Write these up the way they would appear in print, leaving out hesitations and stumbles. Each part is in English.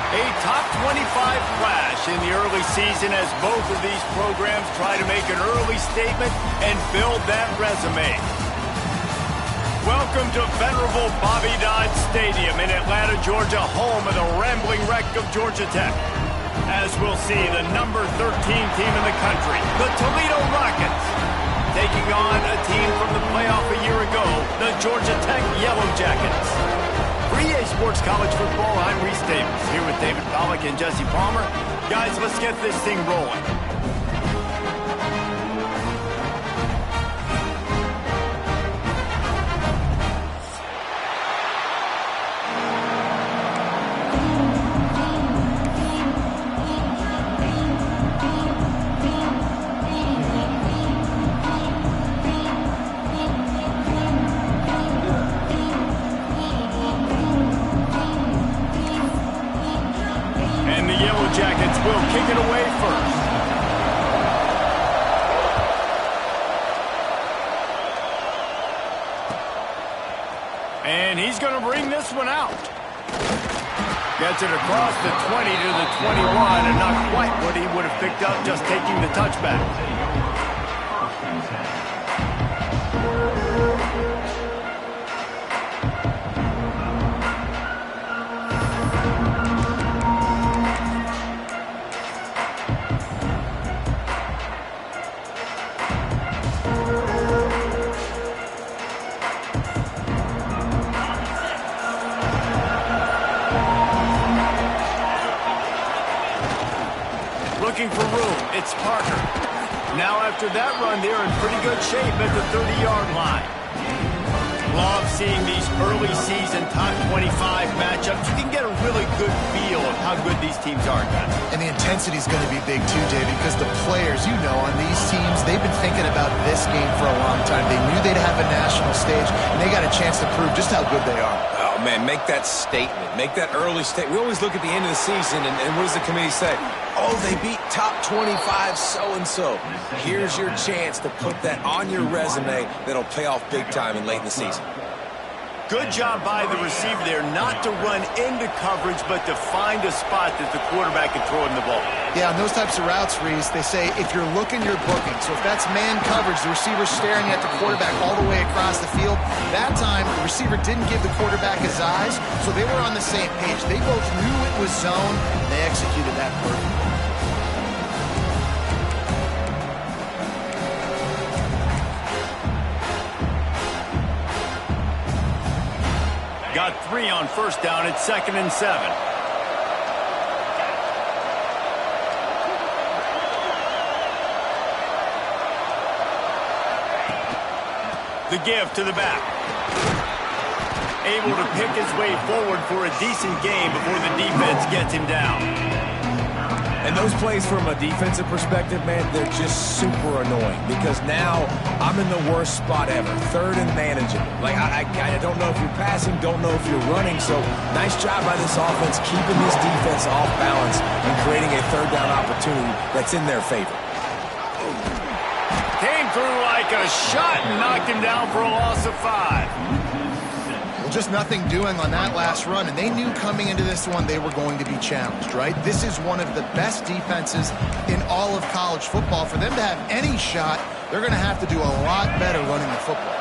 A top 25 clash in the early season as both of these programs try to make an early statement and build that resume. Welcome to venerable Bobby Dodd Stadium in Atlanta, Georgia, home of the rambling wreck of Georgia Tech. As we'll see, the number 13 team in the country, the Toledo Rockets, taking on a team from the playoff a year ago, the Georgia Tech Yellow Jackets. For EA Sports College Football, I'm Reese Davis, here with David Pollack and Jesse Palmer. Guys, let's get this thing rolling. Jackets will kick it away first. And he's going to bring this one out. Gets it across the 20 to the 21, and not quite what he would have picked up just taking the touchback. Looking for room, it's Parker. Now after that run, they're in pretty good shape at the 30-yard line. Love seeing these early season top 25 matchups. You can get a really good feel of how good these teams are, guys. And the intensity is going to be big too, David, because the players, you know, on these teams, they've been thinking about this game for a long time. They knew they'd have a national stage, and they got a chance to prove just how good they are. Oh, man, make that statement. Make that early statement. We always look at the end of the season, and what does the committee say? Oh, they beat top 25 so-and-so. Here's your chance to put that on your resume that'll pay off big time and late in the season. Good job by the receiver there not to run into coverage, but to find a spot that the quarterback can throw him the ball. Yeah, on those types of routes, Reese, they say if you're looking, you're booking. So if that's man coverage, the receiver's staring at the quarterback all the way across the field. That time, the receiver didn't give the quarterback his eyes, so they were on the same page. They both knew it was zone, and they executed that perfectly. Got 3 on first down at 2nd and 7. The give to the back. Able to pick his way forward for a decent game before the defense gets him down. And those plays from a defensive perspective, man, they're just super annoying because now I'm in the worst spot ever, 3rd and manageable. Like, I don't know if you're passing, don't know if you're running, so nice job by this offense keeping this defense off balance and creating a 3rd down opportunity that's in their favor. Came through like a shot and knocked him down for a loss of 5. Just nothing doing on that last run, and they knew coming into this one they were going to be challenged, right? This is one of the best defenses in all of college football. For them to have any shot, they're going to have to do a lot better running the football.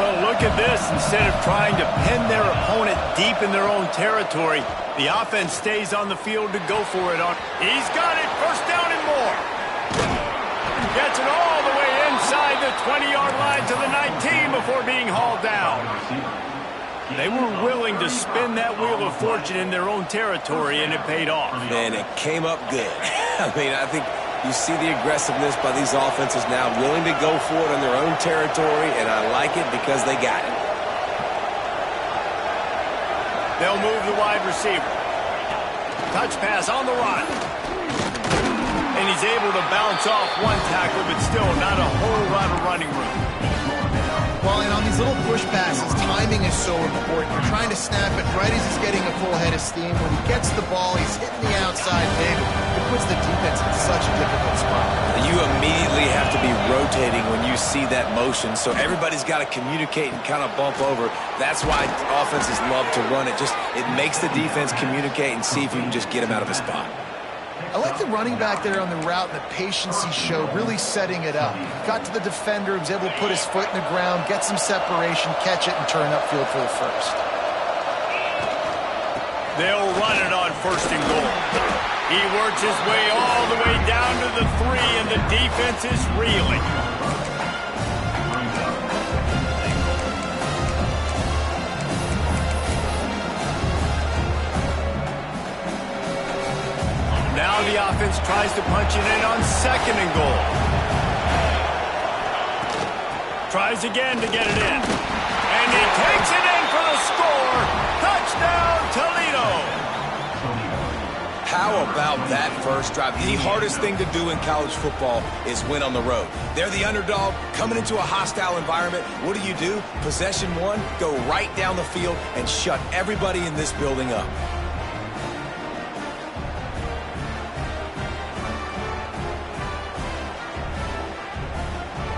Well, look at this. Instead of trying to pin their opponent deep in their own territory, the offense stays on the field to go for it. He's got it. First down and more. Gets it all the way inside the 20-yard line to the 19 before being hauled down. They were willing to spin that wheel of fortune in their own territory, and it paid off. Man, it came up good. I mean, I think you see the aggressiveness by these offenses now, willing to go for it in their own territory, and I like it because they got it. They'll move the wide receiver. Touch pass on the run. And he's able to bounce off one tackle, but still not a whole lot of running room. Well, and on these little push passes, timing is so important. You're trying to snap it right as he's getting a full head of steam. When he gets the ball, he's hitting the outside big. It puts the defense in such a difficult spot. You immediately have to be rotating when you see that motion, so everybody's got to communicate and kind of bump over. That's why offenses love to run it. It makes the defense communicate and see if you can just get him out of a spot. I like the running back there on the route and the patience he showed, really setting it up. Got to the defender, was able to put his foot in the ground, get some separation, catch it, and turn upfield for the first. They'll run it on 1st and goal. He works his way all the way down to the 3, and the defense is reeling. Now the offense tries to punch it in on 2nd and goal. Tries again to get it in. And he takes it in for the score. Touchdown, Toledo. How about that first drive? The hardest thing to do in college football is win on the road. They're the underdog coming into a hostile environment. What do? Possession 1, go right down the field and shut everybody in this building up.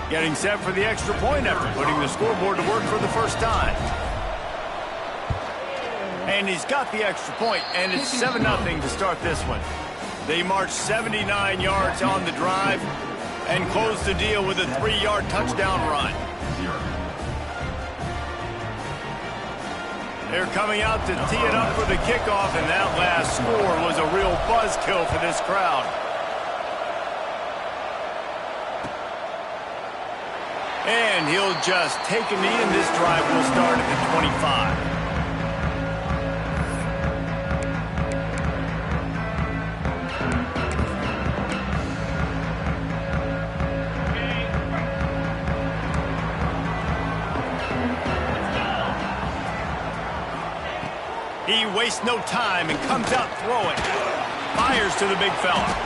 Getting set for the extra point after putting the scoreboard to work for the first time. And he's got the extra point, and it's 7-0 to start this one. They march 79 yards on the drive and close the deal with a 3-yard touchdown run. They're coming out to tee it up for the kickoff, and that last score was a real buzzkill for this crowd. And he'll just take a knee, and this drive will start at the 25. He wastes no time and comes out throwing. Fires to the big fella.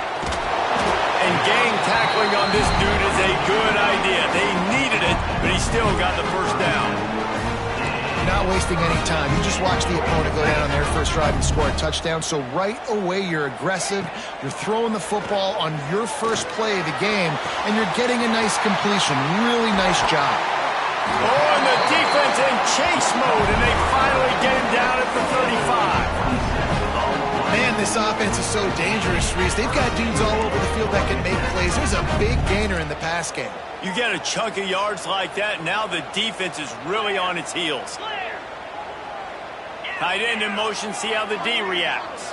And gang tackling on this dude is a good idea. They needed it, but he still got the first down. You're not wasting any time. You just watch the opponent go down on their first drive and score a touchdown. So right away, you're aggressive. You're throwing the football on your first play of the game, and you're getting a nice completion. Really nice job. Oh, and the defense in chase mode, and they finally get him down at the 35. Man, this offense is so dangerous, Reese. They've got dudes all over the field that can make plays. There's a big gainer in the pass game. You get a chunk of yards like that, now the defense is really on its heels. Tight end in motion, see how the D reacts.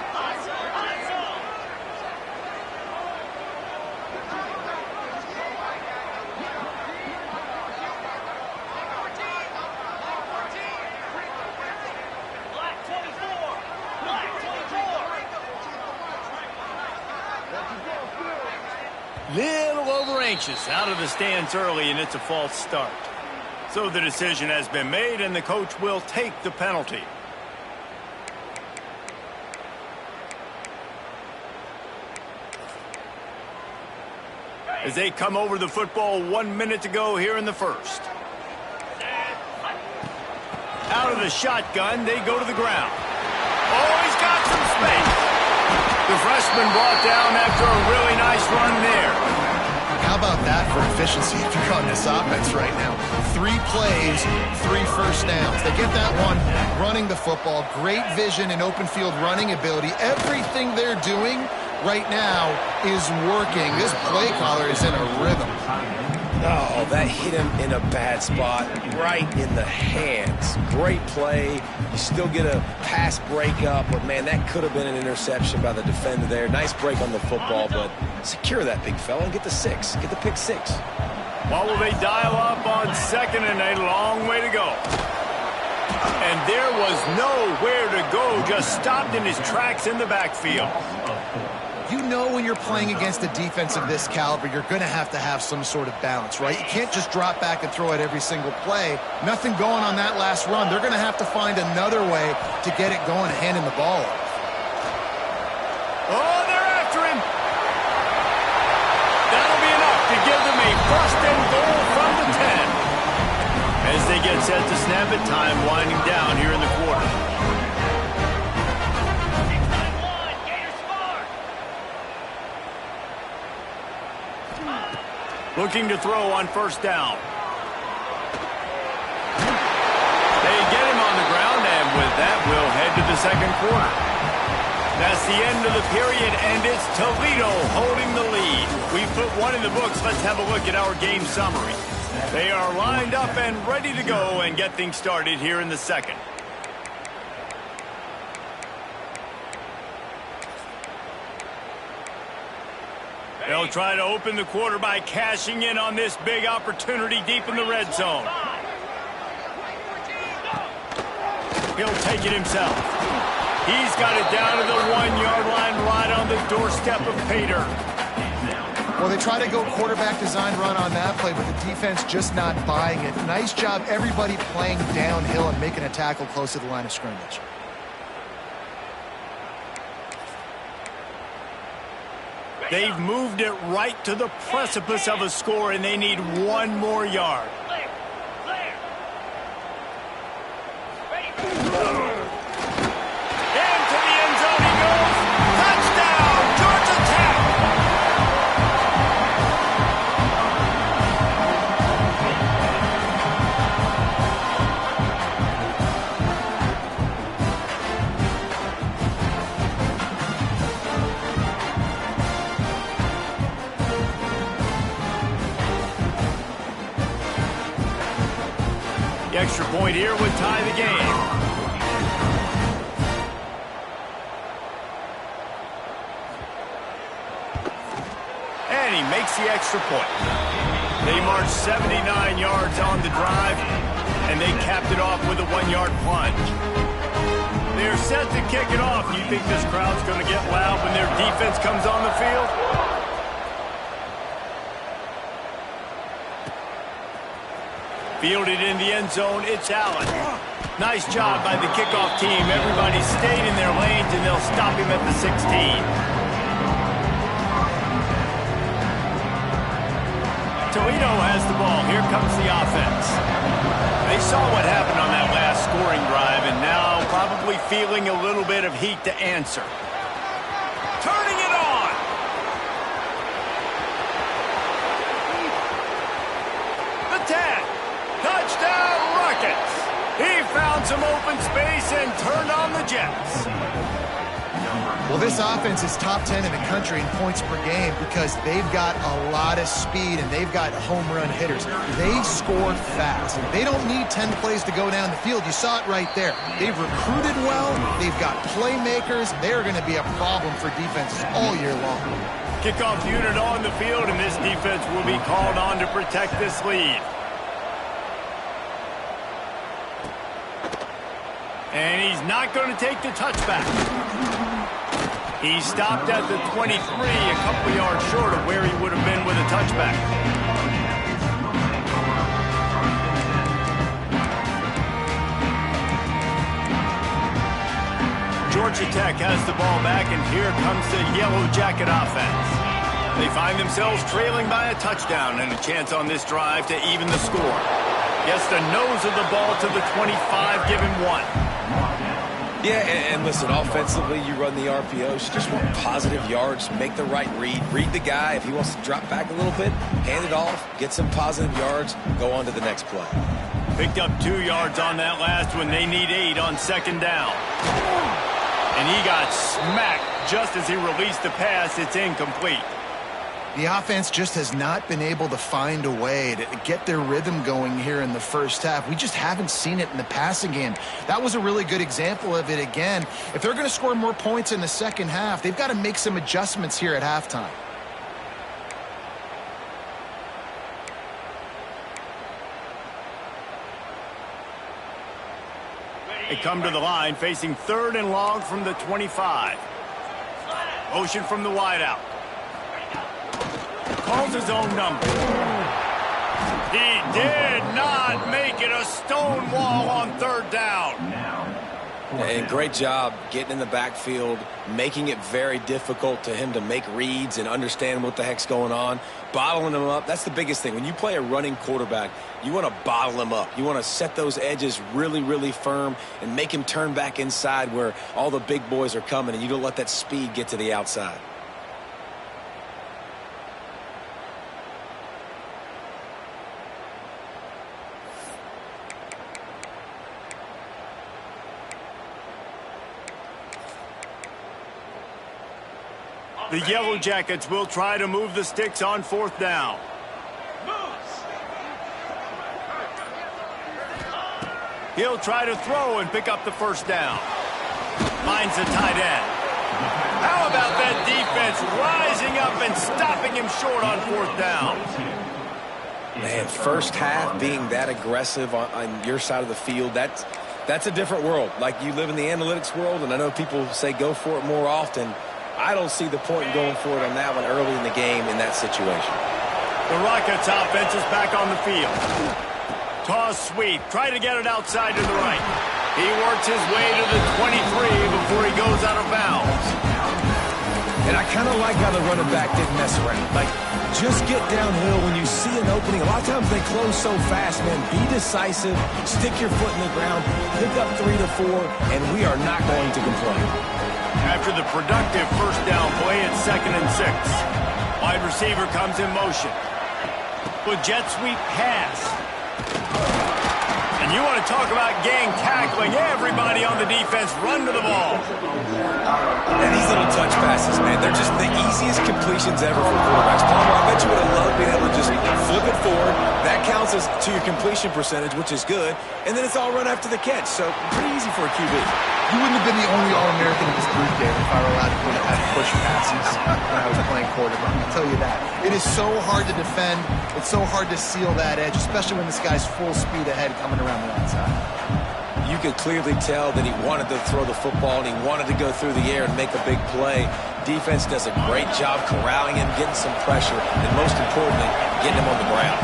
Little over anxious, out of the stands early, and it's a false start. So the decision has been made, and the coach will take the penalty. As they come over the football, 1 minute to go here in the first. Out of the shotgun, they go to the ground. Oh, he's got some space. The freshman brought down after a really nice run there. How about that for efficiency if you're on this offense right now? 3 plays, 3 first downs. They get that one running the football. Great vision and open field running ability. Everything they're doing right now is working. This play caller is in a rhythm. Oh, that hit him in a bad spot, right in the hands. Great play. You still get a pass breakup, but, man, that could have been an interception by the defender there. Nice break on the football, but secure that big fella and get the 6. Get the pick 6. What will they dial up on 2nd and a long way to go? And there was nowhere to go, just stopped in his tracks in the backfield. You know when you're playing against a defense of this caliber, you're going to have some sort of balance, right? You can't just drop back and throw it every single play. Nothing going on that last run. They're going to have to find another way to get it going and handing the ball off. Oh, they're after him. That'll be enough to give them a 1st and goal from the 10. As they get set to snap it, time winding down here in the quarter. Looking to throw on first down. They get him on the ground, and with that, we'll head to the second quarter. That's the end of the period, and it's Toledo holding the lead. We've put one in the books. Let's have a look at our game summary. They are lined up and ready to go and get things started here in the second. They'll try to open the quarter by cashing in on this big opportunity deep in the red zone. He'll take it himself. He's got it down to the 1-yard line right on the doorstep of Pater. Well, they try to go quarterback design run on that play, but the defense just not buying it. Nice job, everybody playing downhill and making a tackle close to the line of scrimmage. They've moved it right to the precipice of a score, and they need one more yard. Into the end zone he goes. Touchdown, Georgia Tech! The extra point here would tie the game. And he makes the extra point. They marched 79 yards on the drive, and they capped it off with a 1-yard plunge. They're set to kick it off. You think this crowd's going to get loud when their defense comes on the field? Fielded in the end zone, it's Allen. Nice job by the kickoff team. Everybody stayed in their lanes, and they'll stop him at the 16. Toledo has the ball. Here comes the offense. They saw what happened on that last scoring drive, and now probably feeling a little bit of heat to answer. Turning it on. The 10. Touchdown, Rockets! He found some open space and turned on the Jets. Well, this offense is top 10 in the country in points per game because they've got a lot of speed and they've got home run hitters. They scored fast. They don't need 10 plays to go down the field. You saw it right there. They've recruited well. They've got playmakers. They're going to be a problem for defenses all year long. Kickoff unit on the field, and this defense will be called on to protect this lead. And he's not going to take the touchback. He stopped at the 23, a couple yards short of where he would have been with a touchback. Georgia Tech has the ball back, and here comes the Yellow Jacket offense. They find themselves trailing by a touchdown and a chance on this drive to even the score. Gets the nose of the ball to the 25, give him one. Yeah, and listen, offensively, you run the RPOs. You just want positive yards, make the right read. Read the guy. If he wants to drop back a little bit, hand it off, get some positive yards, go on to the next play. Picked up 2 yards on that last one. They need 8 on second down. And he got smacked just as he released the pass. It's incomplete. The offense just has not been able to find a way to get their rhythm going here in the first half. We just haven't seen it in the passing game. That was a really good example of it again. If they're going to score more points in the second half, they've got to make some adjustments here at halftime. They come to the line facing 3rd and long from the 25. Motion from the wideout. Calls his own number. He did not make it a stone wall on 3rd down. And great job getting in the backfield, making it very difficult to him to make reads and understand what the heck's going on, bottling him up. That's the biggest thing. When you play a running quarterback, you want to bottle him up. You want to set those edges really, really firm and make him turn back inside where all the big boys are coming, and you don't let that speed get to the outside. The Yellow Jackets will try to move the sticks on 4th down. He'll try to throw and pick up the 1st down. Finds the tight end. How about that defense rising up and stopping him short on 4th down? Man, first half being that aggressive on your side of the field, that's a different world. Like, you live in the analytics world, and I know people say go for it more often. I don't see the point in going for it on that one early in the game in that situation. The Rockets offense is back on the field. Toss sweep. Try to get it outside to the right. He works his way to the 23 before he goes out of bounds. And I kind of like how the running back didn't mess around. Like, just get downhill when you see an opening. A lot of times they close so fast, man. Be decisive. Stick your foot in the ground. Pick up 3 to 4, and we are not going to complain. After the productive 1st down play, it's 2nd and 6. Wide receiver comes in motion. With jet sweep pass. And you want to talk about gang tackling. Everybody on the defense run to the ball. And these little touch passes, man, they're just the easiest completions ever for quarterbacks. Palmer, I bet you would have loved being able to just flip it forward. That counts as to your completion percentage, which is good. And then it's all run after the catch. So pretty easy for a QB. You wouldn't have been the only All-American in this group, Dave, if I were allowed to have push passes when I was playing quarterback. I'll tell you that. It is so hard to defend. It's so hard to seal that edge, especially when this guy's full speed ahead coming around the outside. You could clearly tell that he wanted to throw the football and he wanted to go through the air and make a big play. Defense does a great job corralling him, getting some pressure, and most importantly, getting him on the ground.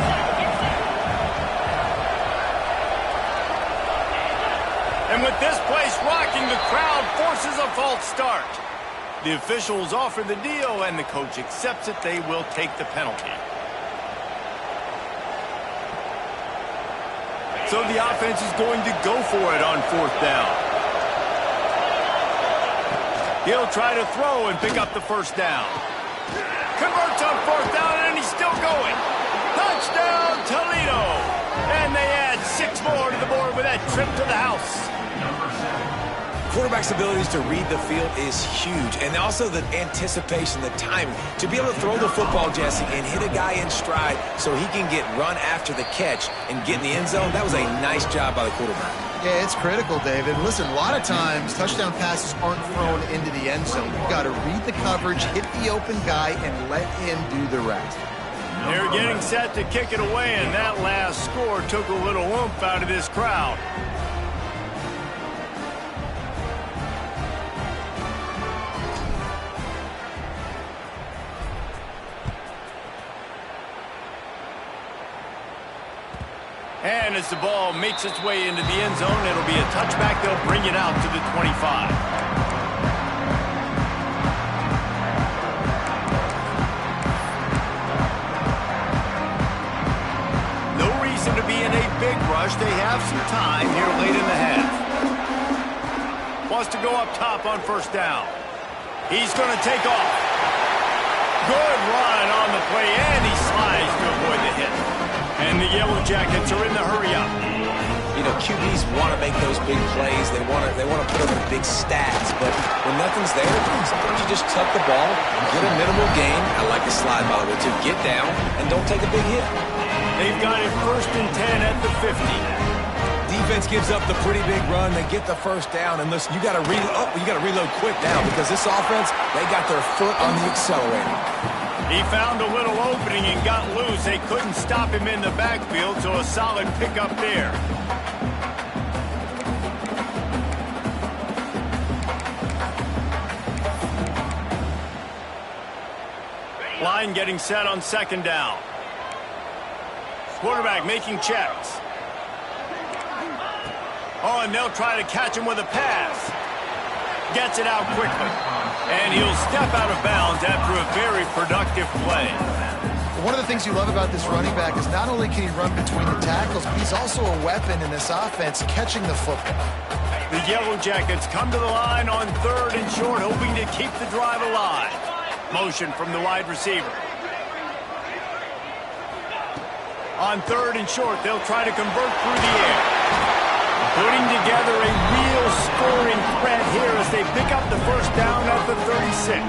And with this place rocking, the crowd forces a false start. The officials offer the deal, and the coach accepts it. They will take the penalty. So the offense is going to go for it on 4th down. He'll try to throw and pick up the 1st down. Converts on 4th down, and he's still going. Touchdown, Toledo! And they add 6 more to the board with that trip to the house. Quarterback's abilities to read the field is huge, and also the anticipation, the timing. To be able to throw the football, Jesse, and hit a guy in stride so he can get run after the catch and get in the end zone, that was a nice job by the quarterback. Yeah, it's critical, David. Listen, a lot of times touchdown passes aren't thrown into the end zone. You've got to read the coverage, hit the open guy, and let him do the rest. They're getting set to kick it away, and that last score took a little oomph out of this crowd. And as the ball makes its way into the end zone, it'll be a touchback. They'll bring it out to the 25. No reason to be in a big rush. They have some time here late in the half. Wants to go up top on 1st down. He's going to take off. Good run on the play, and he slides to avoid the hit. And the Yellow Jackets are in the hurry-up. You know, QBs want to make those big plays. They want to put up the big stats. But when nothing's there, sometimes you just tuck the ball, get a minimal gain. I like the slide, by the way, to get down and don't take a big hit. They've got it 1st and 10 at the 50. Defense gives up the pretty big run. They get the 1st down. And listen, you got to reload quick now because this offense, they got their foot on the accelerator. He found a little opening and got loose. They couldn't stop him in the backfield, so a solid pickup there. Line getting set on 2nd down. Quarterback making checks. Oh, and they'll try to catch him with a pass. Gets it out quickly. And he'll step out of bounds after a very productive play. One of the things you love about this running back is not only can he run between the tackles, but he's also a weapon in this offense catching the football. The Yellow Jackets come to the line on 3rd and short, hoping to keep the drive alive. Motion from the wide receiver. On 3rd and short, they'll try to convert through the air. Putting together a real scoring threat here as they pick up the first down at the 36.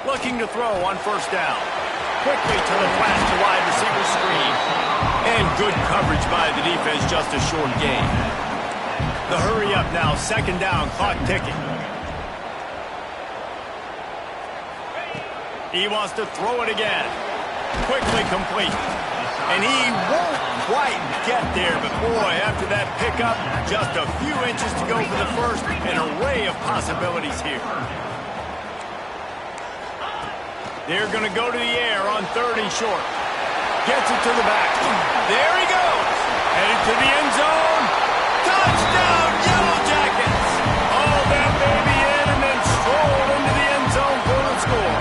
Looking to throw on 1st down. Quickly to the flat to wide receiver screen. And good coverage by the defense, just a short gain. The hurry up now, 2nd down, clock ticking. He wants to throw it again. Quickly complete. And he won't quite get there, but boy, after that pickup, just a few inches to go for the first. An array of possibilities here. They're going to go to the air on 3rd and short. Gets it to the back. There he goes. Headed to the end zone. Touchdown, Yellow Jackets. Oh, that baby in and then strolled into the end zone for the score.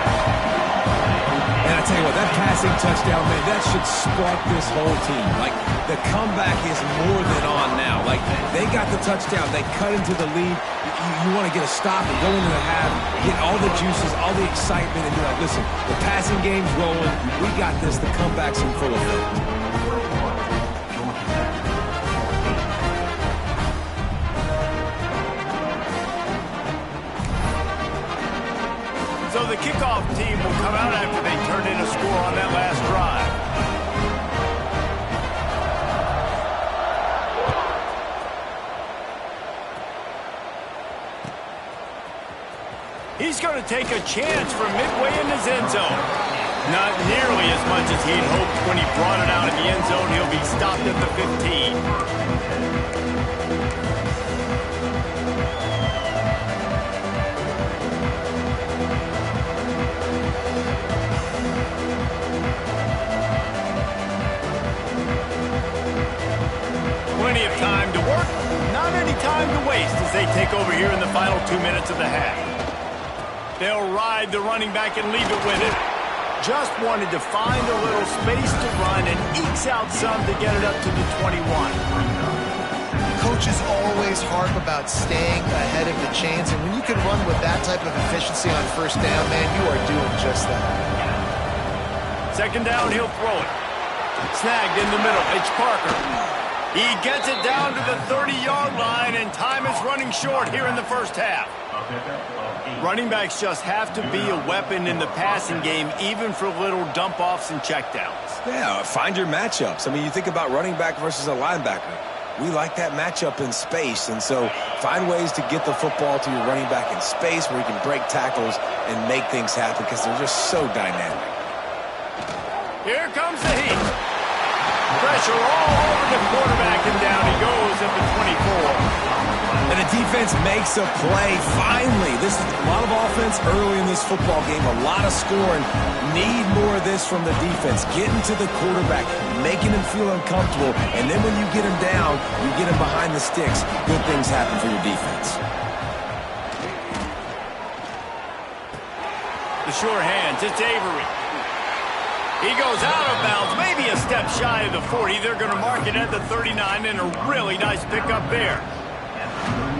And I tell you what, that passing touchdown, man, that should spark this whole team. Like, the comeback is more than on now. Like, they got the touchdown. They cut into the lead. You want to get a stop and go into the half, get all the juices, all the excitement, and be like, listen, the passing game's rolling. We got this. The comeback's in full effect. So the kickoff team will come out after they turn in a score on that last drive. He's going to take a chance from midway in his end zone. Not nearly as much as he'd hoped when he brought it out in the end zone. He'll be stopped at the 15. Plenty of time to work, not any time to waste as they take over here in the final 2 minutes of the half. They'll ride the running back and leave it with it. Just wanted to find a little space to run and ekes out some to get it up to the 21. Coaches always harp about staying ahead of the chains, and when you can run with that type of efficiency on 1st down, man, you are doing just that. 2nd down, he'll throw it. Snagged in the middle, it's Parker. He gets it down to the 30-yard line, and time is running short here in the first half. Running backs just have to be a weapon in the passing game, even for little dump-offs and checkdowns. Yeah, find your matchups. I mean, you think about running back versus a linebacker. We like that matchup in space, and so find ways to get the football to your running back in space where you can break tackles and make things happen because they're just so dynamic. Here comes the heat. Pressure all over the quarterback, and down he goes at the 24. And the defense makes a play, finally. This is a lot of offense early in this football game, a lot of scoring. Need more of this from the defense. Getting to the quarterback, making him feel uncomfortable, and then when you get him down, you get him behind the sticks. Good things happen for your defense. The sure hands, it's Avery. He goes out of bounds, maybe a step shy of the 40. They're going to mark it at the 39, and a really nice pickup there.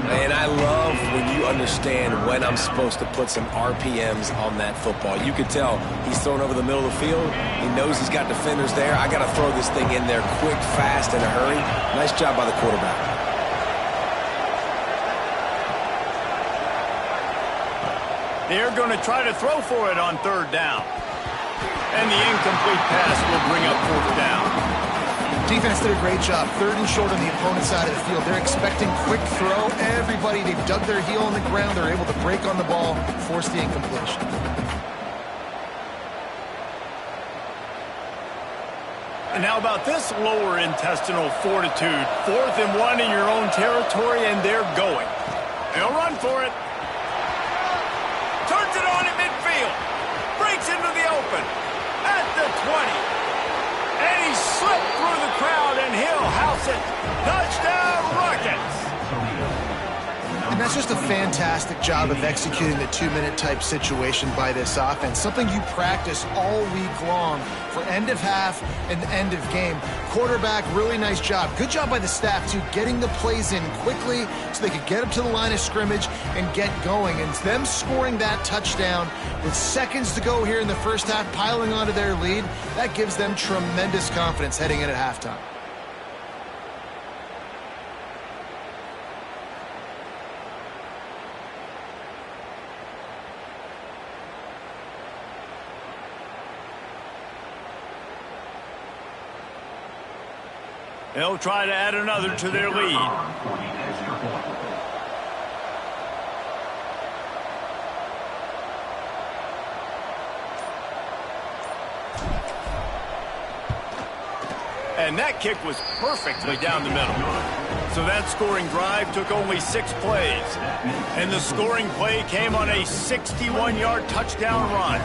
And I love when you understand when I'm supposed to put some RPMs on that football. You could tell he's thrown over the middle of the field. He knows he's got defenders there. I got to throw this thing in there quick, fast, in a hurry. Nice job by the quarterback. They're going to try to throw for it on 3rd down. And the incomplete pass will bring up 4th down. Defense did a great job. 3rd and short on the opponent's side of the field. They're expecting quick throw. Everybody, they've dug their heel on the ground. They're able to break on the ball, force the incompletion. And how about this lower intestinal fortitude? 4th and 1 in your own territory, and they're going. They'll run for it. Turns it on at midfield. And he slipped through the crowd, and he'll house it. Touchdown, Rockets! And that's just a fantastic job of executing the two-minute type situation by this offense. Something you practice all week long for end of half and end of game. Quarterback, really nice job. Good job by the staff, too, getting the plays in quickly so they could get up to the line of scrimmage and get going. And them scoring that touchdown with seconds to go here in the first half, piling onto their lead, that gives them tremendous confidence heading in at halftime. They'll try to add another to their lead. And that kick was perfectly down the middle. So that scoring drive took only 6 plays. And the scoring play came on a 61-yard touchdown run.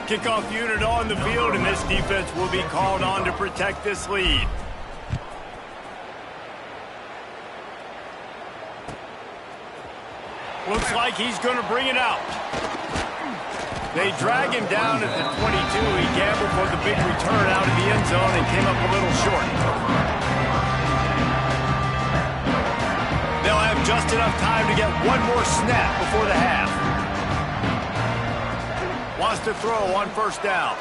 Kickoff unit on the field, and this defense will be called on to protect this lead. Looks like he's going to bring it out. They drag him down at the 22. He gambled for the big return out of the end zone and came up a little short. They'll have just enough time to get one more snap before the half. Wants to throw on first down.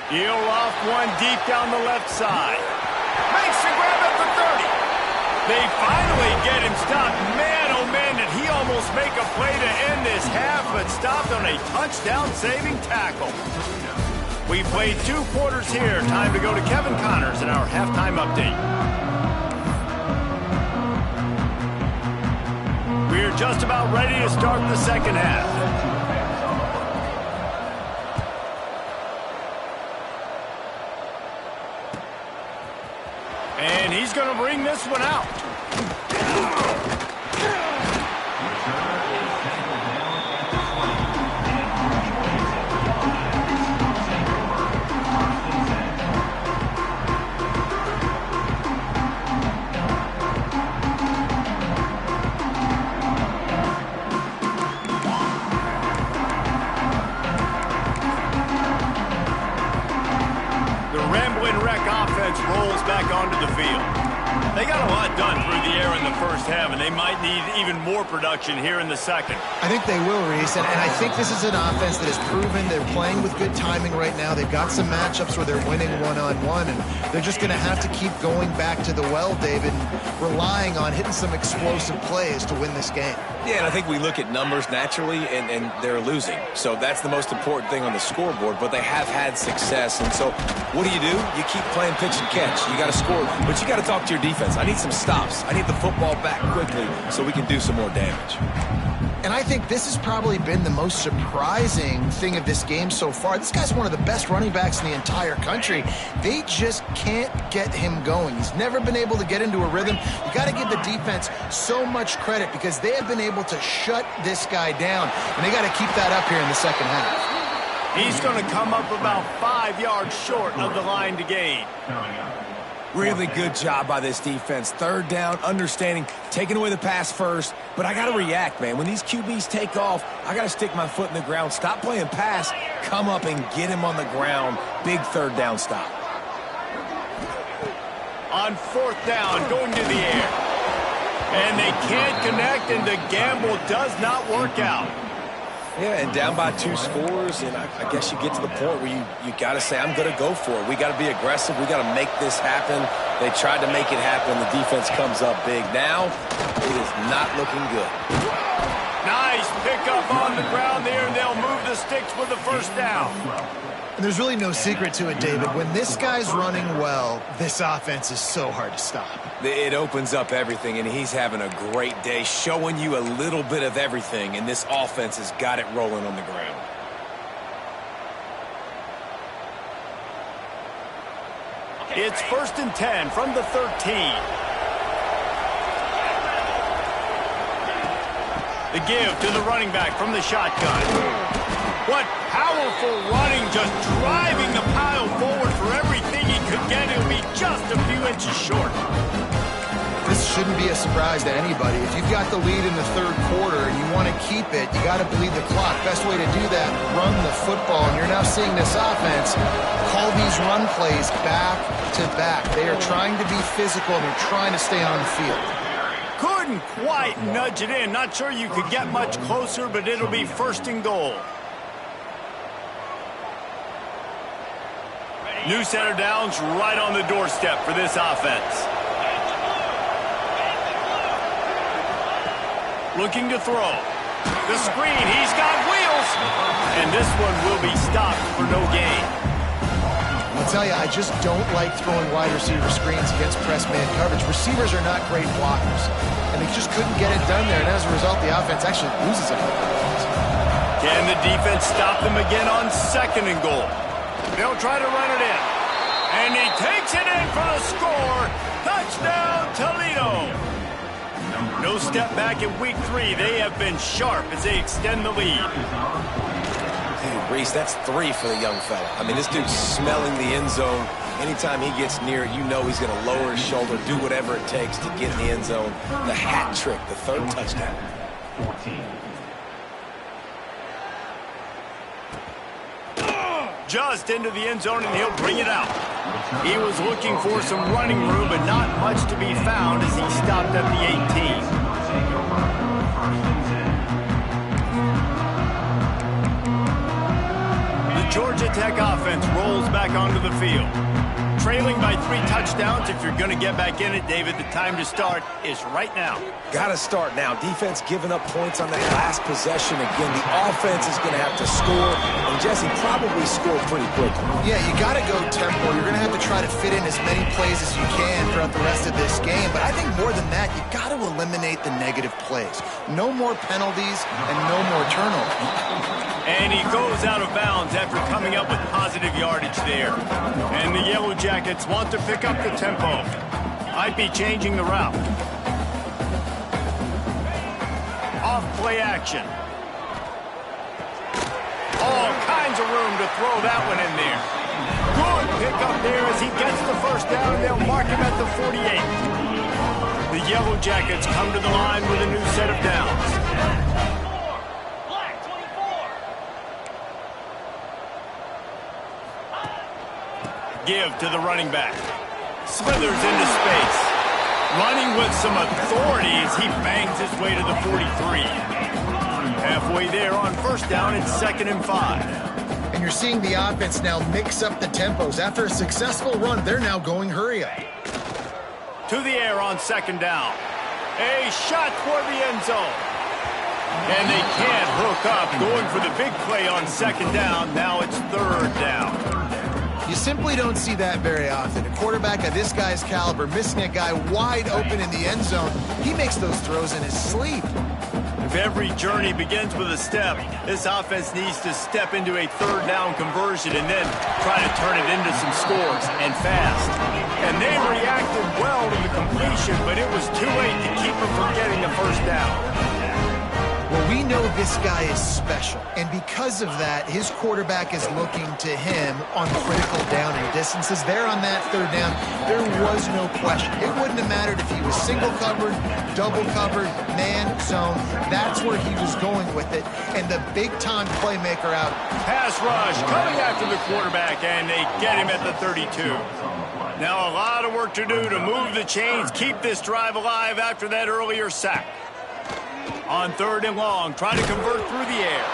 He'll off one deep down the left side. Makes the grab at the 30. They finally get him stopped. Man, oh man, did he almost make a play to end this half, but stopped on a touchdown-saving tackle. We played 2 quarters here. Time to go to Kevin Connors in our halftime update. We're just about ready to start the second half. And he's going to bring this one out. The Ramblin' Wreck offense rolls back onto the field. They got a lot done through the air in the first half, and they might need even more production here in the second. I think they will, Reese, and I think this is an offense that has proven they're playing with good timing right now. They've got some matchups where they're winning one-on-one, and they're just going to have to keep going back to the well, David, and relying on hitting some explosive plays to win this game. Yeah, and I think we look at numbers naturally, and they're losing. So that's the most important thing on the scoreboard, but they have had success. And so what do? You keep playing pitch and catch. You got to score, but you got to talk to your defense. I need some stops. I need the football back quickly so we can do some more damage. And I think this has probably been the most surprising thing of this game so far. This guy's one of the best running backs in the entire country. They just can't get him going. He's never been able to get into a rhythm. You got to give the defense so much credit because they have been able to shut this guy down, and they got to keep that up here in the second half. He's going to come up about 5 yards short of the line to gain. Really good job by this defense. Third down, understanding, taking away the pass first. But I got to react, man. When these QBs take off, I got to stick my foot in the ground. Stop playing pass. Come up and get him on the ground. Big third down stop. On fourth down, going to the air. And they can't connect, and the gamble does not work out. Yeah, and down by 2 scores, and I guess you get to the point where you got to say, I'm going to go for it. We got to be aggressive. We got to make this happen. They tried to make it happen. The defense comes up big. Now, it is not looking good. Nice pickup on the ground there, and they'll move the sticks with the first down. And there's really no secret to it, David. When this guy's running well, this offense is so hard to stop. It opens up everything, and he's having a great day, showing you a little bit of everything, and this offense has got it rolling on the ground. It's 1st and 10 from the 13. The give to the running back from the shotgun. What Powerful running, just driving the pile forward for everything he could get. He'll be just a few inches short. This shouldn't be a surprise to anybody. If you've got the lead in the third quarter and you want to keep it, you got to bleed the clock. Best way to do that, run the football. And you're now seeing this offense call these run plays back to back. They are trying to be physical and they're trying to stay on the field. Couldn't quite nudge it in. Not sure you could get much closer, but it'll be first and goal. New center downs right on the doorstep for this offense. Looking to throw. The screen, he's got wheels. And this one will be stopped for no gain. I'll tell you, I just don't like throwing wide receiver screens against press man coverage. Receivers are not great blockers. And they just couldn't get it done there. And as a result, the offense actually loses it. Can the defense stop them again on second and goal? They'll try to run it in. And he takes it in for the score. Touchdown, Toledo. No step back in week 3. They have been sharp as they extend the lead. Dude, Reese, that's 3 for the young fella. I mean, this dude's smelling the end zone. Anytime he gets near it, you know he's going to lower his shoulder, do whatever it takes to get in the end zone. The hat trick, the 3rd touchdown. 14. Just into the end zone, and he'll bring it out. He was looking for some running room, but not much to be found as he stopped at the 18. The Georgia Tech offense rolls back onto the field. Trailing by 3 touchdowns. If you're going to get back in it, David, the time to start is right now. Got to start now. Defense giving up points on that last possession. Again, the offense is going to have to score, and Jesse probably scored pretty quickly. Yeah, you got to go tempo. You're going to have to try to fit in as many plays as you can throughout the rest of this game. But I think more than that, you got to eliminate the negative plays. No more penalties and no more turnovers. And he goes out of bounds after coming up with positive yardage there. And the Yellow Jackets want to pick up the tempo. Might be changing the route. Off play action. All kinds of room to throw that one in there. Good pick up there as he gets the first down, and they'll mark him at the 48. The Yellow Jackets come to the line with a new set of downs. Give to the running back. Slithers into space. Running with some authority as he bangs his way to the 43. Halfway there on first down, it's 2nd and 5. And you're seeing the offense now mix up the tempos. After a successful run, they're now going hurry up. To the air on 2nd down. A shot toward the end zone. And they can't hook up. Going for the big play on 2nd down. Now it's 3rd down. You simply don't see that very often. A quarterback of this guy's caliber missing a guy wide open in the end zone. He makes those throws in his sleep. If every journey begins with a step, this offense needs to step into a 3rd down conversion and then try to turn it into some scores, and fast. And they reacted well to the completion, but it was too late to keep them from getting the first down. Well, we know this guy is special, and because of that, his quarterback is looking to him on critical down and distances. There on that 3rd down, there was no question. It wouldn't have mattered if he was single covered, double covered, man, zone. That's where he was going with it, and the big-time playmaker out. Pass rush coming after the quarterback, and they get him at the 32. Now a lot of work to do to move the chains, keep this drive alive after that earlier sack. On 3rd and long, trying to convert through the air.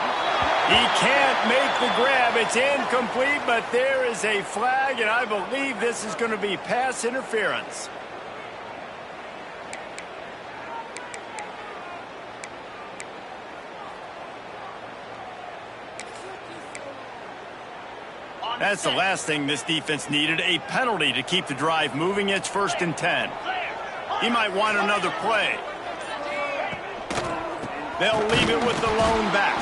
He can't make the grab. It's incomplete, but there is a flag, and I believe this is going to be pass interference. That's the last thing this defense needed, a penalty to keep the drive moving. It's 1st and 10. He might want another play. They'll leave it with the lone back.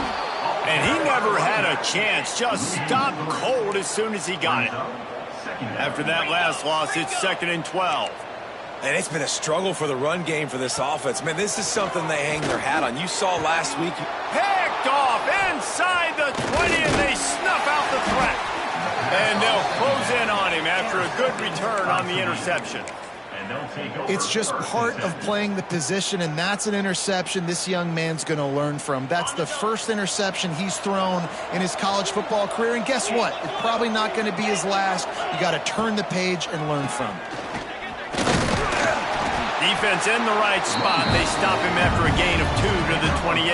And he never had a chance. Just stopped cold as soon as he got it. After that last loss, it's 2nd and 12. And it's been a struggle for the run game for this offense. Man, this is something they hang their hat on. You saw last week. Picked off handoff inside the 20, and they snuff out the threat. And they'll close in on him after a good return on the interception. It's just part of playing the position, and that's an interception this young man's going to learn from. That's the first interception he's thrown in his college football career, and guess what? It's probably not going to be his last. You got to turn the page and learn from it. Defense in the right spot. They stop him after a gain of 2 to the 28.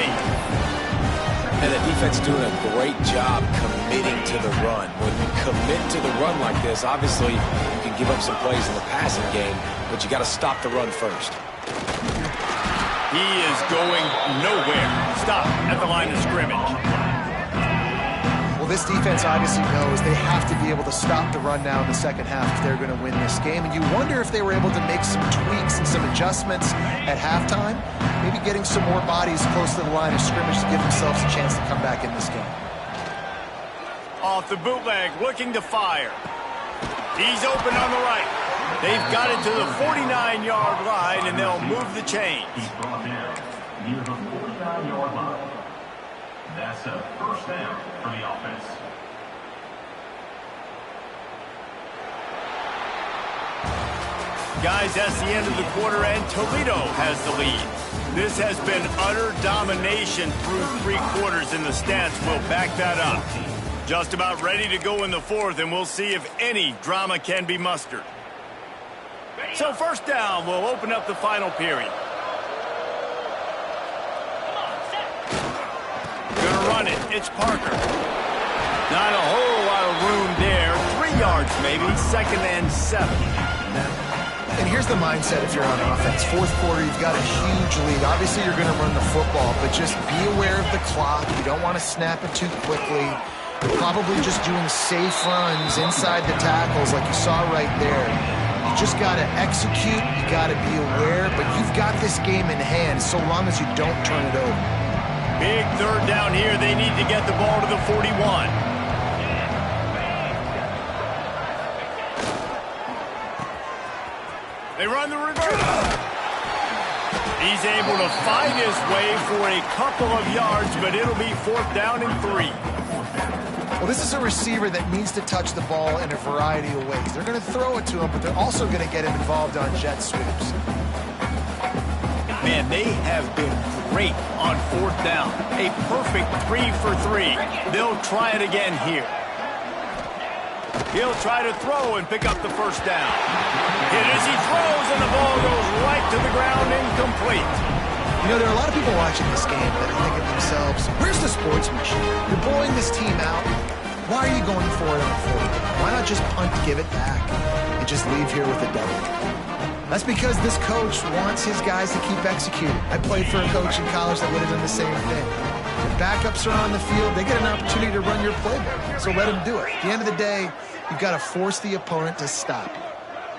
And the defense doing a great job committing to the run. When you commit to the run like this, obviously you can give up some plays in the passing game, but you got to stop the run first. He is going nowhere. Stop at the line of scrimmage. Well, this defense obviously knows they have to be able to stop the run now in the second half if they're going to win this game. And you wonder if they were able to make some tweaks and some adjustments at halftime, maybe getting some more bodies close to the line of scrimmage to give themselves a chance to come back in this game. Off the bootleg, looking to fire. He's open on the right. They've got it to the 49-yard line, and they'll move the chains. He's brought down near the 49-yard line. That's a first down for the offense. Guys, that's the end of the quarter, and Toledo has the lead. This has been utter domination through 3 quarters, and the stats will back that up. Just about ready to go in the 4th, and we'll see if any drama can be mustered. So first down, we'll open up the final period. Gonna run it. It's Parker. Not a whole lot of room there. 3 yards maybe. 2nd and 7. And here's the mindset if you're on offense. 4th quarter, you've got a huge lead. Obviously, you're going to run the football, but just be aware of the clock. You don't want to snap it too quickly. You're probably just doing safe runs inside the tackles like you saw right there. You just got to execute. You got to be aware, but you've got this game in hand so long as you don't turn it over. Big 3rd down here. They need to get the ball to the 41. They run the reverse. He's able to find his way for a couple of yards, but it'll be 4th down and 3. Well, this is a receiver that needs to touch the ball in a variety of ways. They're going to throw it to him, but they're also going to get him involved on jet sweeps. Man, they have been great on 4th down. A perfect 3 for 3. They'll try it again here. He'll try to throw and pick up the 1st down. Hit as he throws, and the ball goes right to the ground, incomplete. You know, there are a lot of people watching this game that are thinking to themselves, where's the sportsmanship? You're blowing this team out. Why are you going for it on 4th down? Why not just punt, give it back, and just leave here with a W? That's because this coach wants his guys to keep executing. I played for a coach in college that would have done the same thing. The backups are on the field. They get an opportunity to run your playbook, so let them do it. At the end of the day, you've got to force the opponent to stop you.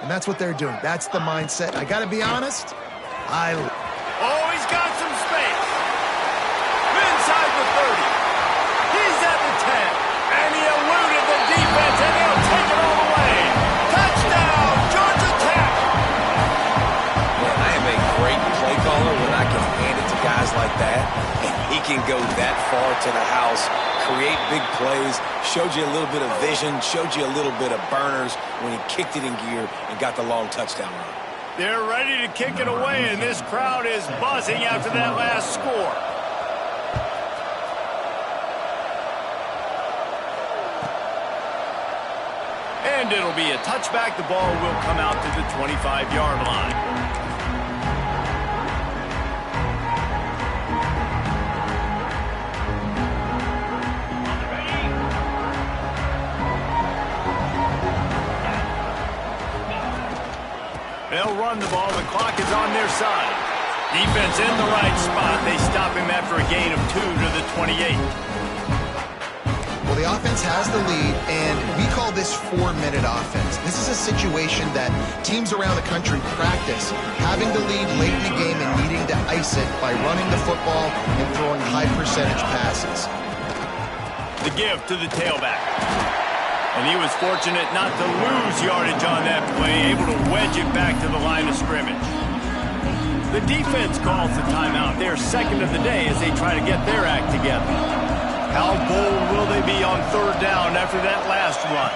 And that's what they're doing. That's the mindset. I got to be honest, Oh, he's got some space. Inside the 30. He's at the 10. And he eluded the defense, and he'll take it all the way. Touchdown, Georgia Tech. Man, I am a great play caller when I can hand it to guys like that. And he can go that far to the house, create big plays, showed you a little bit of vision, showed you a little bit of burners when he kicked it in gear and got the long touchdown run. They're ready to kick it away, and this crowd is buzzing after that last score. And it'll be a touchback. The ball will come out to the 25-yard line. They'll run the ball. The clock is on their side. Defense in the right spot. They stop him after a gain of 2 to the 28. Well, the offense has the lead, and we call this 4-minute offense. This is a situation that teams around the country practice, having the lead late in the game and needing to ice it by running the football and throwing high-percentage passes. The give to the tailback. And he was fortunate not to lose yardage on that play, able to wedge it back to the line of scrimmage. The defense calls the timeout. They're 2nd of the day as they try to get their act together. How bold will they be on third down after that last run?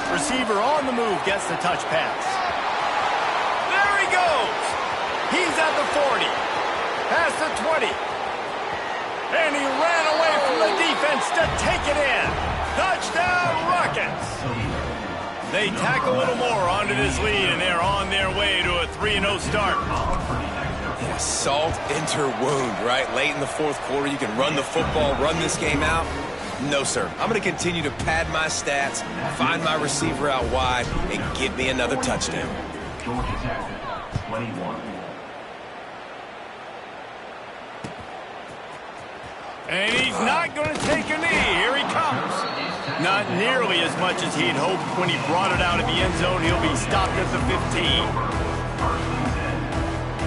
Receiver on the move gets the touch pass. There he goes. He's at the 40. Past the 20. And he ran away from the defense to take it in. Touchdown, Rockets. They tack a little more onto this lead, and they're on their way to a 3-0 start. Yeah, salt into wound, right? Late in the fourth quarter, you can run the football, run this game out. No, sir. I'm going to continue to pad my stats, find my receiver out wide, and get me another touchdown. Georgia Tech, 21. And he's not going to take a knee. Here he comes. Not nearly as much as he'd hoped when he brought it out of the end zone. He'll be stopped at the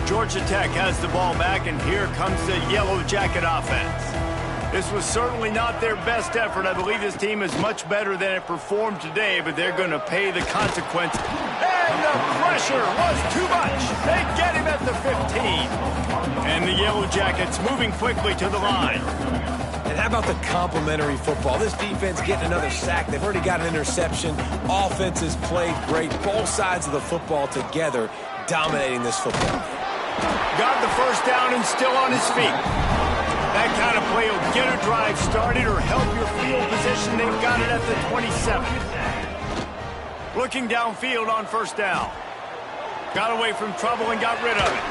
15. Georgia Tech has the ball back, and here comes the Yellow Jacket offense. This was certainly not their best effort. I believe this team is much better than it performed today, but they're going to pay the consequence. And the pressure was too much. They get him at the 15. And the Yellow Jackets moving quickly to the line. And how about the complimentary football? This defense getting another sack. They've already got an interception. Offense has played great. Both sides of the football together dominating this football. Got the first down and still on his feet. That kind of play will get a drive started or help your field position. They've got it at the 27. Looking downfield on first down. Got away from trouble and got rid of it.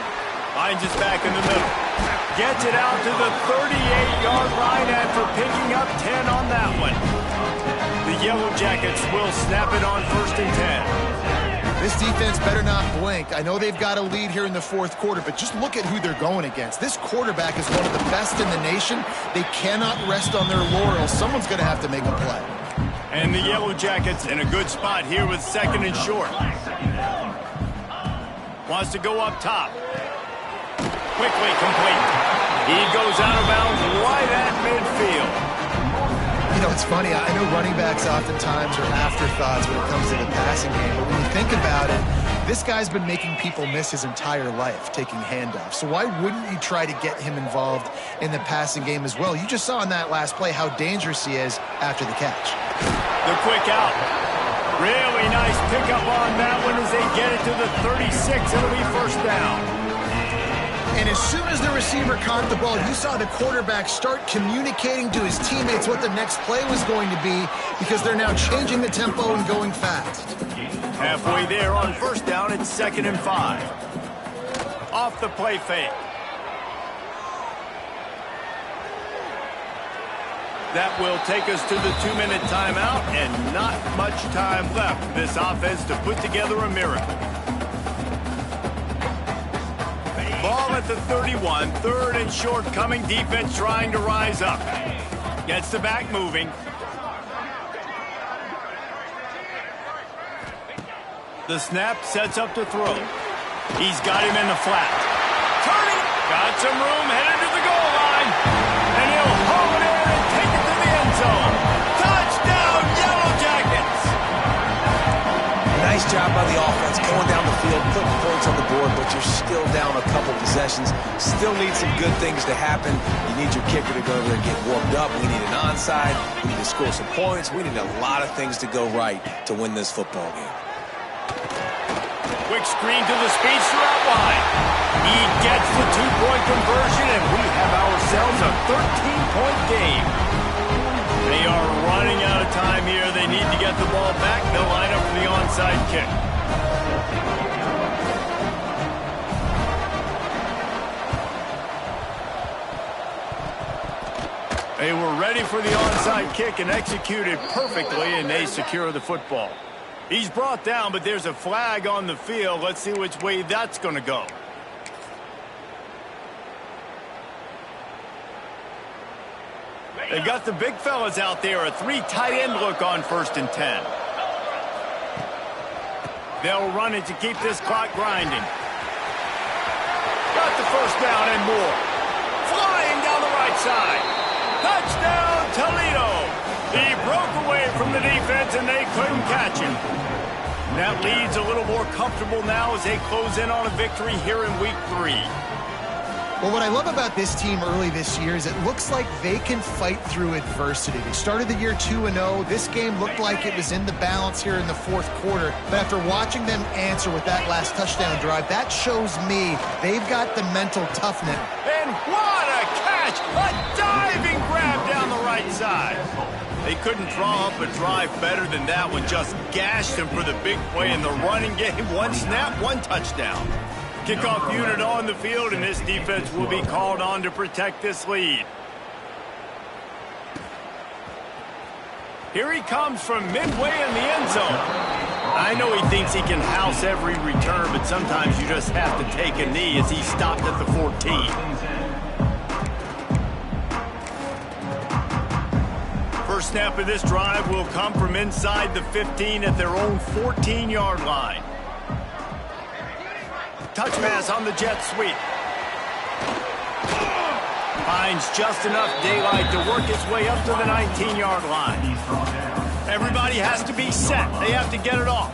Finds his back in the middle. Gets it out to the 38-yard line after picking up 10 on that one. The Yellow Jackets will snap it on first and 10. This defense better not blink. I know they've got a lead here in the fourth quarter, but just look at who they're going against. This quarterback is one of the best in the nation. They cannot rest on their laurels. Someone's going to have to make a play. And the Yellow Jackets in a good spot here with second and short. Wants to go up top. Quickly complete. He goes out of bounds right at midfield. You know, it's funny. I know running backs oftentimes are afterthoughts when it comes to the passing game. But when you think about it, this guy's been making people miss his entire life taking handoffs. So why wouldn't you try to get him involved in the passing game as well? You just saw in that last play how dangerous he is after the catch. The quick out. Really nice pickup on that one as they get it to the 36. It'll be first down. And as soon as the receiver caught the ball, you saw the quarterback start communicating to his teammates what the next play was going to be because they're now changing the tempo and going fast. Halfway there on first down, it's 2nd and 5. Off the play fake. That will take us to the 2-minute timeout, and not much time left for this offense to put together a miracle. Ball at the 31, 3rd and short coming. Defense trying to rise up. Gets the back moving. The snap sets up to throw. He's got him in the flat. Turning. Got some room, headed to the goal line. And he'll haul it in and take it to the end zone. Touchdown, Yellow Jackets! Nice job by the offense going down the field, putting points on the board, but you're still down a couple possessions. Still need some good things to happen. You need your kicker to go over there and get warmed up. We need an onside. We need to score some points. We need a lot of things to go right to win this football game. Quick screen to the speedster out wide. He gets the 2-point conversion, and we have ourselves a 13-point game. They are running out of time here. They need to get the ball back. They'll line up for the onside kick. They were ready for the onside kick and executed perfectly, and they secure the football. He's brought down, but there's a flag on the field. Let's see which way that's going to go. They've got the big fellas out there, a 3 tight end look on 1st and 10. They'll run it to keep this clock grinding. Got the first down and more. Flying down the right side. Touchdown, Toledo. He broke away from the defense, and they couldn't catch him. And that lead's a little more comfortable now as they close in on a victory here in Week 3. Well, what I love about this team early this year is it looks like they can fight through adversity. They started the year 2-0. This game looked like it was in the balance here in the fourth quarter. But after watching them answer with that last touchdown drive, that shows me they've got the mental toughness. And what a catch! A diving grab down the right side. They couldn't draw up a drive better than that one. Just gashed him for the big play in the running game. One snap, one touchdown. Kickoff unit on the field, and this defense will be called on to protect this lead. Here he comes from midway in the end zone. I know he thinks he can house every return, but sometimes you just have to take a knee as he stopped at the 14. First snap of this drive will come from inside the 15 at their own 14-yard line. Touch pass on the jet sweep. Finds just enough daylight to work his way up to the 19-yard line. Everybody has to be set. They have to get it off.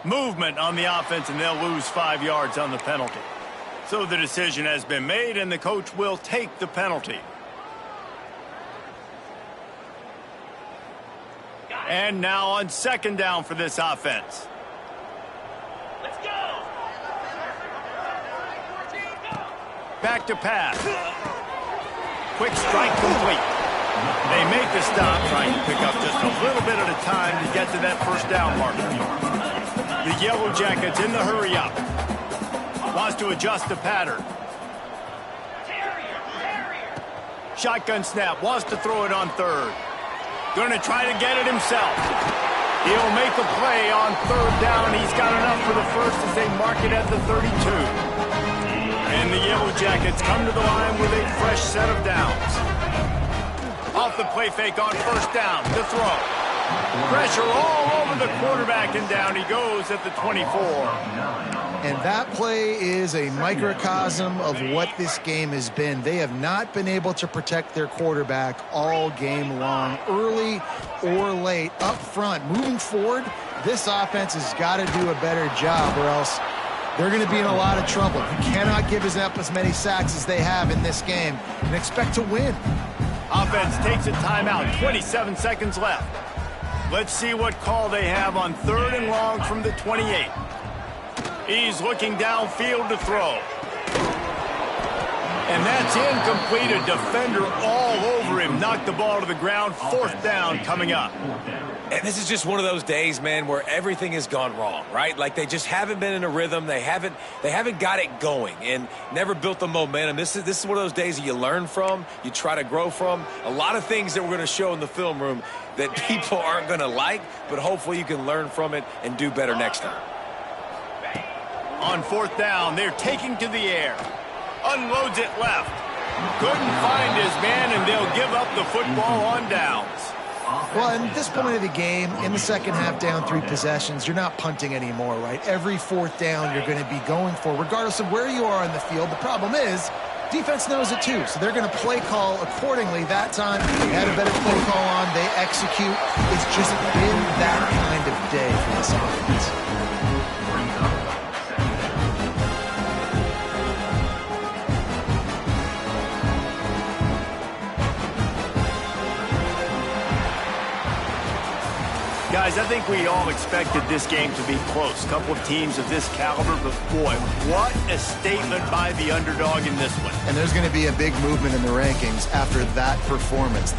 Movement on the offense, and they'll lose 5 yards on the penalty. So the decision has been made, and the coach will take the penalty. And now on second down for this offense. Let's go! Back to pass. Quick strike complete. They make the stop, trying to pick up just a little bit at a time to get to that first down marker. The Yellow Jackets in the hurry-up. Wants to adjust the pattern. Shotgun snap. Wants to throw it on third. Going to try to get it himself. He'll make a play on third down. He's got enough for the first as they mark it at the 32. And the Yellow Jackets come to the line with a fresh set of downs. Off the play fake on first down. The throw. Pressure all over the quarterback, and down he goes at the 24. And that play is a microcosm of what this game has been. They have not been able to protect their quarterback all game long, early or late, up front. Moving forward, this offense has got to do a better job, or else they're going to be in a lot of trouble. You cannot give up as many sacks as they have in this game and expect to win. Offense takes a timeout, 27 seconds left. Let's see what call they have on third and long from the 28. He's looking downfield to throw. And that's incomplete. A defender all over him. Knocked the ball to the ground. Fourth down coming up. And this is just one of those days, man, where everything has gone wrong, right? Like they just haven't been in a rhythm. They haven't got it going and never built the momentum. This is one of those days that you learn from, you try to grow from. A lot of things that we're going to show in the film room that people aren't going to like, but hopefully you can learn from it and do better next time. On fourth down, they're taking to the air. Unloads it left. Couldn't find his man, and they'll give up the football on downs. Well, at this point of the game, in the second half, down 3 possessions, you're not punting anymore, right? Every fourth down you're going to be going for, regardless of where you are on the field. The problem is, defense knows it too, so they're going to play call accordingly. That time, they had a better play call on. They execute. It's just been that kind of day for this offense. Guys, I think we all expected this game to be close. A couple of teams of this caliber, but boy, what a statement by the underdog in this one. And there's going to be a big movement in the rankings after that performance.